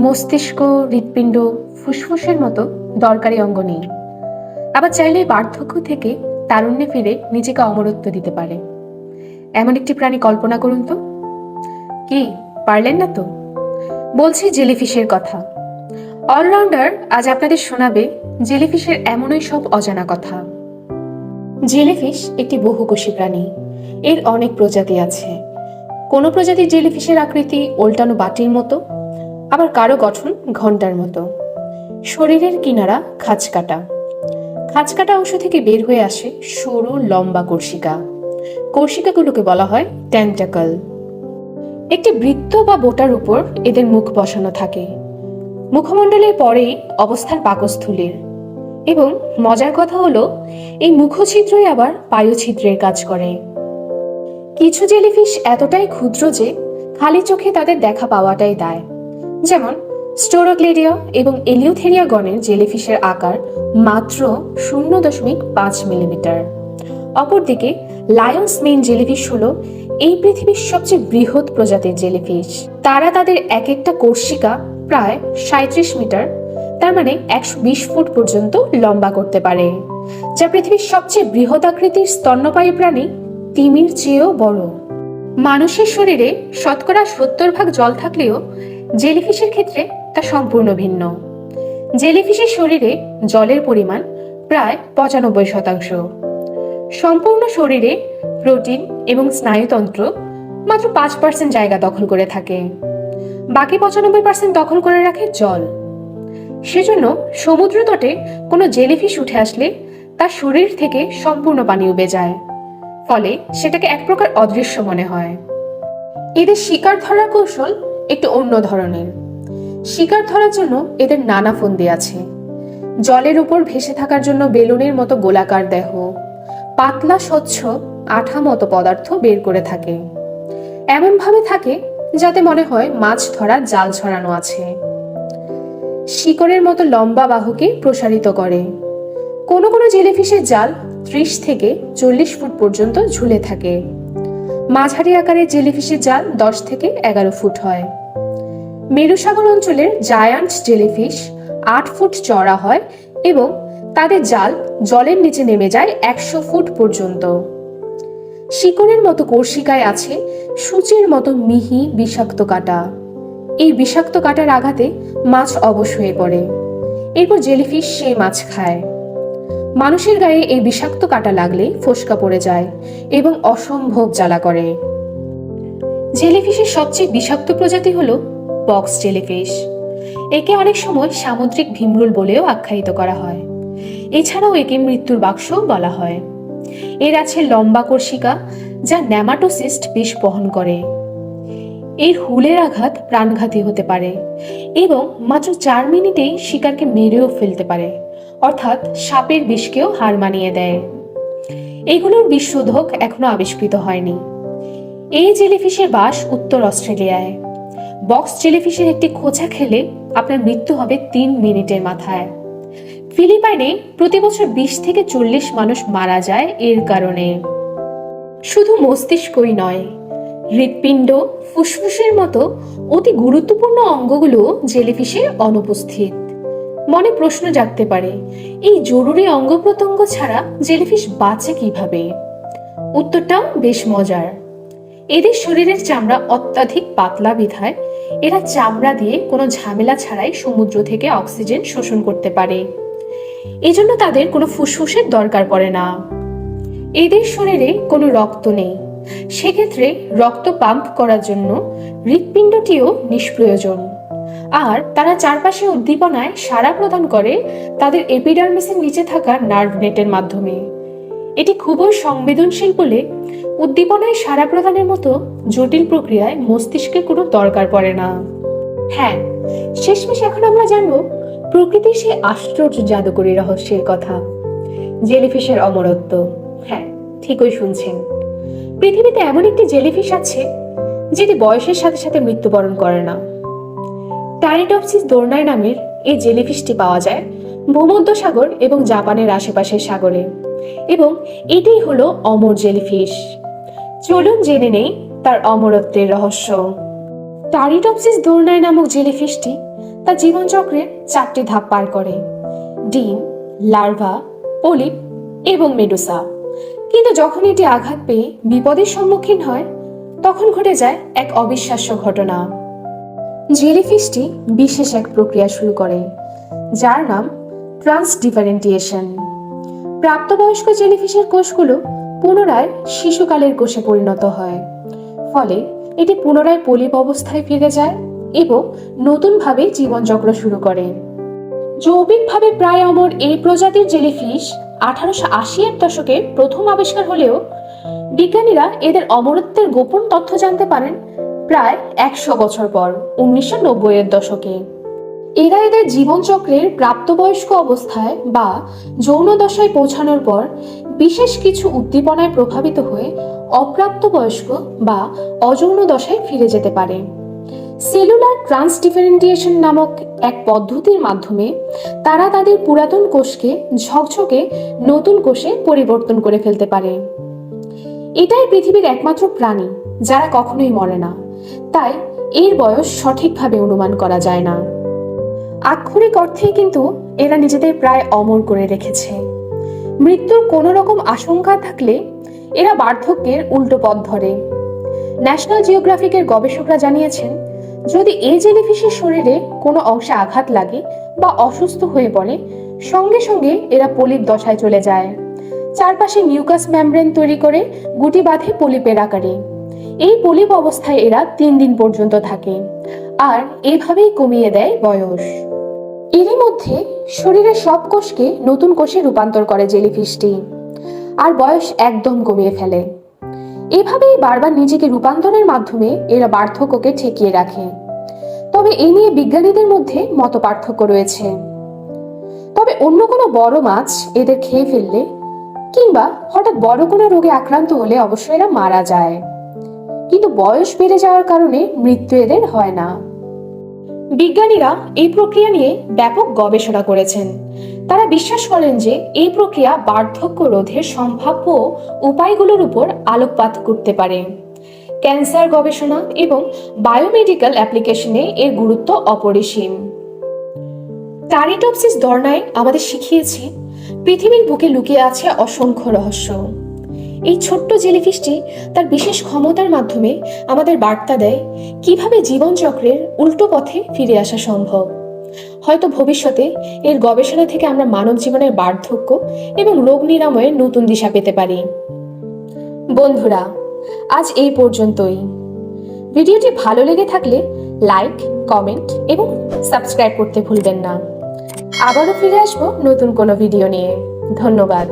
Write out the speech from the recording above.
মস্তিষ্ক, হৃৎপিণ্ড, ফুসফুসের মতো দরকারি অঙ্গ নেই। আবার চাইলে বার্ধক্য থেকে তারুণ্যে ফিরে নিজেকে অমরত্ব দিতে পারে এমন একটি প্রাণী কল্পনা করুন তো। কি পারলেন না তো? বলছি জেলিফিশের কথা। অলরাউন্ডার আজ আপনাদের শোনাবে জেলিফিশের এমনই সব অজানা কথা। জেলিফিশ একটি বহুকোষী প্রাণী। এর অনেক প্রজাতি আছে। কোনো প্রজাতির জেলিফিশের আকৃতি ওল্টানো বাটির মতো, আবার কারো গঠন ঘন্টার মতো। শরীরের কিনারা খাঁজকাটা। খাঁজকাটা অংশ থেকে বের হয়ে আসে সরু লম্বা কর্ষিকা। কর্ষিকাগুলোকে বলা হয় টেন্টাকল। একটি বৃত্ত বা বোটার উপর এদের মুখ বসানো থাকে। মুখমণ্ডলের পরেই অবস্থান পাকস্থলীর। এবং মজার কথা হলো, এই মুখছিদ্রই আবার পায়ুছিদ্রের কাজ করে। কিছু জেলিফিশ এতটাই ক্ষুদ্র যে খালি চোখে তাদের দেখা পাওয়াটাই দায়। যেমন স্টোরোক্লেডিয়া এবং এলিওথেরিয়া গণের জেলিফিশের আকার মাত্র 0.5 মিলিমিটার। অপরদিকে লায়ন্স মেইন জেলিফিশ হলো এই পৃথিবীর সবচেয়ে বৃহৎ প্রজাতির জেলিফিশ। তারা তাদের এক একটা কর্ষিকা প্রায় 37 মিটার, তার মানে 120 ফুট পর্যন্ত লম্বা করতে পারে, যা পৃথিবীর সবচেয়ে বৃহৎ আকৃতির স্তন্যপায়ী প্রাণী তিমির চেয়েও বড়। মানুষের শরীরে শতকরা 70% জল থাকলেও জেলিফিশের ক্ষেত্রে তা সম্পূর্ণ ভিন্ন। জেলিফিশের শরীরে জলের পরিমাণ প্রায় 95%। সম্পূর্ণ শরীরে প্রোটিন এবং স্নায়ুতন্ত্র মাত্র 5% জায়গা দখল করে থাকে। বাকি 95% দখল করে রাখে জল। সেজন্য সমুদ্র তটে কোনো জেলিফিশ উঠে আসলে তার শরীর থেকে সম্পূর্ণ পানি উবে যায়, ফলে সেটাকে এক প্রকার অদৃশ্য মনে হয়। এদের শিকার ধরার কৌশল একটু অন্য ধরনের। শিকার ধরার জন্য এদের নানা ফন্দি আছে। জলের উপর ভেসে থাকার জন্য বেলুনের মতো গোলাকার দেহ, পাতলা স্বচ্ছ আঠা মতো পদার্থ বের করে থাকে। এমন ভাবে থাকে যাতে মনে হয় মাছ ধরার জাল ছড়ানো আছে। শিকড়ের মতো লম্বা বাহুকে প্রসারিত করে। কোনো কোনো জেলিফিশের জাল 30 থেকে 40 ফুট পর্যন্ত ঝুলে থাকে। মাঝারি আকারের জেলিফিশের জাল 10 থেকে 11 ফুট হয়। মেরুসাগর অঞ্চলের জায়ান্ট জেলিফিশ 8 ফুট চওড়া হয় এবং তাদের জাল জলের নিচে নেমে যায় 100 ফুট পর্যন্ত। শিকড়ের মতো কর্ষিকায় আছে সূচের মতো মিহি বিষাক্ত কাঁটা। এই বিষাক্ত কাঁটার আঘাতে মাছ অবশ হয়ে পড়ে। এরপর জেলিফিশ সেই মাছ খায়। মানুষের গায়ে এই বিষাক্ত কাঁটা লাগলে ফোস্কা পড়ে যায় এবং অসম্ভব জ্বালা করে। জেলিফিশের সবচেয়ে বিষাক্ত প্রজাতি হলো বক্স জেলিফিশ। একে অনেক সময় সামুদ্রিক ভীমরুল বলেও আখ্যায়িত করা হয়। এছাড়াও একে মৃত্যুর বাক্সও বলা হয়। এর আছে লম্বা কর্ষিকা যা নেমাটোসিস্ট বিষ বহন করে। এর হুলের আঘাত প্রাণঘাতী হতে পারে এবং মাত্র 4 মিনিটেই শিকারকে মেরেও ফেলতে পারে, অর্থাৎ সাপের বিষকেও হার মানিয়ে দেয়। এগুলোর বিষরোধক এখনো আবিষ্কৃত হয়নি। এই জেলিফিশের বাস উত্তর অস্ট্রেলিয়ায়। বক্স জেলিফিশের একটি খোঁচা খেলে আপনার মৃত্যু হবে 3 মিনিটের মাথায়। ফিলিপাইনে প্রতি বছর 20 থেকে 40 মানুষ মারা যায় এর কারণে। শুধু মস্তিষ্কই নয়, হৃৎপিণ্ড, ফুসফুসের মতো অতি গুরুত্বপূর্ণ অঙ্গগুলো জেলিফিশে অনুপস্থিত। মনে প্রশ্ন জাগতে পারে, এই জরুরি অঙ্গ প্রত্যঙ্গ ছাড়া জেলিফিশ বাঁচে কিভাবে? উত্তরটাও বেশ মজার। এদের শরীরের চামড়া অত্যাধিক পাতলা বিধায় এরা চামড়া দিয়ে কোনো ঝামেলা ছাড়াই সমুদ্র থেকে অক্সিজেন শোষণ করতে পারে। এজন্য তাদের কোনো ফুসফুসের দরকার পড়ে না। এদের শরীরে কোনো রক্ত নেই, সেক্ষেত্রে রক্ত পাম্প করার জন্য হৃৎপিণ্ডটিও নিষ্প্রয়োজন। আর তারা চারপাশে উদ্দীপনায় সাড়া প্রদান করে তাদের এপিডার্মিসের নিচে থাকা নার্ভ নেটের মাধ্যমে। এটি খুবই সংবেদনশীল বলে উদ্দীপনায় সাড়া প্রদানের মতো জটিল প্রক্রিয়ায় মস্তিষ্কের কোনো দরকার পড়ে না। হ্যাঁ, শেষমেশ এখন আমরা জানবো প্রকৃতির সেই আশ্চর্য জাদুকরী রহস্যের কথা, জেলিফিশের অমরত্ব। হ্যাঁ, ঠিকই শুনছেন। পৃথিবীতে এমন একটি জেলিফিশ আছে যেটি বয়সের সাথে সাথে মৃত্যুবরণ করে না। টারিডপসিস দোরনাই নামের এই জেলিফিশটি পাওয়া যায় ভূমধ্যসাগর এবং জাপানের আশেপাশের সাগরে, এবং এটাই হলো অমর জেলিফিশ। চলুন জেনে নেই তার অমরত্বের রহস্য। টারিডপসিস দোরনাই নামক জেলিফিশটি তা জীবনচক্রের 4টি ধাপ পার করে: ডিম, লার্ভা, পলিপ এবং মেডুসা। কিন্তু যখন এটি আঘাত পেয়ে বিপদের সম্মুখীন হয়, তখন ঘটে যায় এক অবিশ্বাস্য ঘটনা। জেলিফিশটি বিশেষ এক প্রক্রিয়া শুরু করে, যার নাম ট্রান্সডিফারেন্টিয়েশন। প্রাপ্তবয়স্ক জেলিফিশের কোষগুলো পুনরায় শিশুকালের কোষে পরিণত হয়, ফলে এটি পুনরায় পলিপ অবস্থায় ফিরে যায় এবং নতুনভাবে জীবনচক্র শুরু করে। জৈবিকভাবে প্রায় অমর এই প্রজাতির জেলিফিশ 1880-এর দশকে প্রথম আবিষ্কার হলেও বিজ্ঞানীরা এদের অমরত্বের গোপন তথ্য জানতে পারেন প্রায় 100 বছর পর, 1990-এর দশকে। এরা এদের জীবনচক্রের প্রাপ্তবয়স্ক অবস্থায় বা যৌন দশায় পৌঁছানোর পর বিশেষ কিছু উদ্দীপনায় প্রভাবিত হয়ে অপ্রাপ্তবয়স্ক বা অযৌন দশায় ফিরে যেতে পারে। সেলুলার ট্রান্সডিফারেন্টিয়েশন নামক এক পদ্ধতির মাধ্যমে তারা তাদের পুরাতন কোষকে ঝকঝকে নতুন কোষে পরিবর্তন করে ফেলতে পারে। এটাই পৃথিবীর একমাত্র প্রাণী যারা কখনোই মরে না, তাই এর বয়স সঠিকভাবে অনুমান করা যায় না। আক্ষরিক অর্থেই কিন্তু এরা নিজেদের প্রায় অমর করে রেখেছে। মৃত্যুর কোনো রকম আশঙ্কা থাকলে এরা বার্ধক্যের উল্টো পথ ধরে। ন্যাশনাল জিওগ্রাফিকের গবেষকরা জানিয়েছেন, যদি এই জেলিফিশের শরীরে কোনো অংশে আঘাত লাগে বা অসুস্থ হয়ে পড়ে, সঙ্গে সঙ্গে এরা পলিপ দশায় চলে যায়। চারপাশে মিউকাস মেমব্রেন তৈরি করে গুটি বাঁধে পলিপের আকারে। এই পলিপ অবস্থায় এরা 3 দিন পর্যন্ত থাকে আর এভাবেই কমিয়ে দেয় বয়স। এরই মধ্যে শরীরের সব কোষকে নতুন কোষে রূপান্তর করে জেলিফিশটি, আর বয়স একদম কমিয়ে ফেলে। এভাবেই বারবার নিজেকে রূপান্তরের মাধ্যমে এরা বার্ধক্যকে ঠেকিয়ে রাখে। তবে এই নিয়ে বিজ্ঞানীদের মধ্যে মতপার্থক্য রয়েছে। তবে অন্য কোনো বড় মাছ এদের খেয়ে ফেললে কিংবা হঠাৎ বড় কোনো রোগে আক্রান্ত হলে অবশ্যই এরা মারা যায়, কিন্তু বয়স বেড়ে যাওয়ার কারণে মৃত্যু এদের হয় না। বিজ্ঞানীরা এই প্রক্রিয়া নিয়ে ব্যাপক গবেষণা করেছেন। তারা বিশ্বাস করেন যে এই প্রক্রিয়া বার্ধক্য রোধের সম্ভাব্য উপায়গুলোর উপর আলোকপাত করতে পারে। ক্যান্সার গবেষণা এবং বায়োমেডিক্যাল অ্যাপ্লিকেশনে এর গুরুত্ব অপরিসীম। টারিডপসিস দর্নায় আমাদের শিখিয়েছে পৃথিবীর বুকে লুকিয়ে আছে অসংখ্য রহস্য। এই ছোট্ট জেলিফিশটি তার বিশেষ ক্ষমতার মাধ্যমে আমাদের বার্তা দেয় কিভাবে জীবনচক্রের উল্টো পথে ফিরে আসা সম্ভব। হয়তো ভবিষ্যতে এর গবেষণা থেকে আমরা মানব জীবনের বার্ধক্য এবং রোগ নিরাময়ের নতুন দিশা পেতে পারি। বন্ধুরা, আজ এই পর্যন্তই। ভিডিওটি ভালো লেগে থাকলে লাইক, কমেন্ট এবং সাবস্ক্রাইব করতে ভুলবেন না। আবারও ফিরে আসবো নতুন কোনো ভিডিও নিয়ে। ধন্যবাদ।